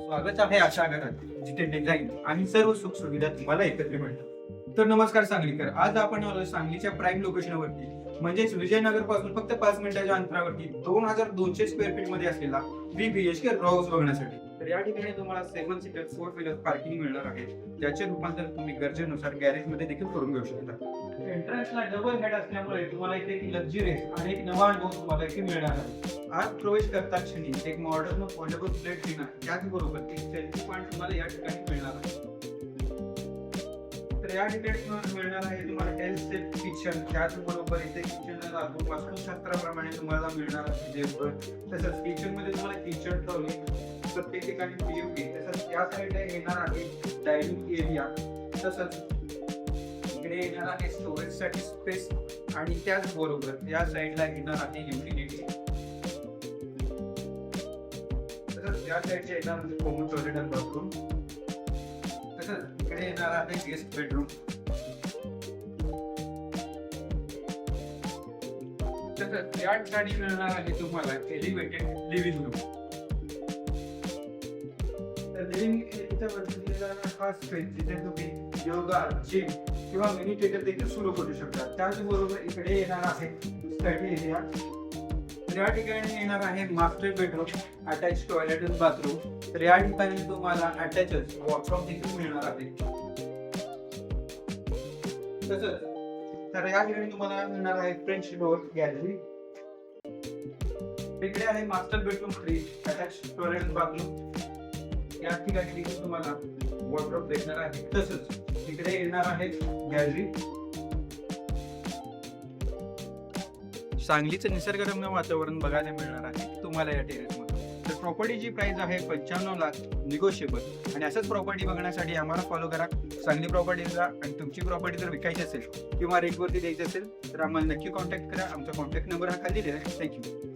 स्वागत आहे अशा घरात जिथे डिझाईन आणि सर्व सुख सुविधा तुम्हाला एकत्र मिळतात. तर नमस्कार सांगलीकर, आज आपण आलो सांगलीच्या प्राईम लोकेशनवरती म्हणजेच विजयनगर पासून फक्त 5 मिनिटाच्या अंतरावरती 2200 स्क्वेअर फीट मध्ये असलेला 3 BHK रॉ हाऊस बघण्यासाठी. तर या ठिकाणी तुम्हाला 7 सीटर 4 व्हीलर पार्किंग मिळणार आहे, ज्याचे रूपांतर तुम्ही गरजेनुसार गॅरेज मध्ये देखील करून घेऊ शकता. एंट्रन्सला डबल हेड असल्यामुळे तुम्हाला इथे एक लक्झरियस आणि एक नवा अनुभव तुम्हाला इथे मिळणार आहे. आत प्रवेश करता क्षणी एक मॉडर्न फोल्डेबल प्लेट डिनर, त्याचबरोबर एक सेल्फी पॉइंट तुम्हाला या ठिकाणी मिळणार आहे. तर या ठिकाणी तुम्हाला मिळणार आहे तुम्हाला एल सेट किचन, त्याचबरोबर इथे किचनला लागून वास्तुशास्त्राप्रमाणे तुम्हाला मिळणार आहे जेवण. तसंच किचन मध्ये तुम्हाला किचन ट्रॉली, प्रत्येक ठिकाणी पीओपी, तसंच त्या साईडला येणार आहे डायनिंग एरिया, तसंच इकडे येणार आहे स्टोरेज साठी स्पेस आणि त्याचबरोबर या साईडला येणार आहे युटिलिटी. तसंच या साईडला येणार आहे कॉमन टॉयलेट आणि बाथरूम. तसंच इकडे येणार आहे गेस्ट बेडरूम. तसंच या ठिकाणी मिळणार आहे तुम्हाला एलिव्हेटेड लिव्हिंग रूम. तर लिव्हिंग एरियाच्या वरती दिलेला हा स्पेस जिथे तुम्ही योगा, जिम किंवा मिनी थिएटर देखील सुरू करू शकता. त्याचबरोबर इकडे येणार आहे स्टडी एरिया. तर या ठिकाणी येणार आहे मास्टर बेडरूम, अटॅच टॉयलेट आणि बाथरूम. तर या ठिकाणी तुम्हाला अटॅचच वॉशरूम देखील मिळणार आहे. तसंच तर या ठिकाणी तुम्हाला मिळणार आहे फ्रेंच डोअर गॅलरी. इकडे आहे master bedroom, fridge, attach toilet आणि बाथरूम. या ठिकाणी देखील तुम्हाला वॉर्डरोब भेटणार आहे. तसंच इकडे येणार आहे गॅलरी. सांगलीचं निसर्गरम्य वातावरण बघायला मिळणार आहे तुम्हाला या टेरेसमध्ये. तर प्रॉपर्टीची प्राइस आहे 95 लाख निगोशिएबल. आणि असंच प्रॉपर्टी बघण्यासाठी आम्हाला फॉलो करा सांगली प्रॉपर्टीला. आणि तुमची प्रॉपर्टी जर विकायची असेल किंवा रेंटवरती द्यायची असेल तर आम्हाला नक्की कॉन्टॅक्ट करा. आमचा कॉन्टॅक्ट नंबर हा खाली दिलेला आहे. थँक्यू.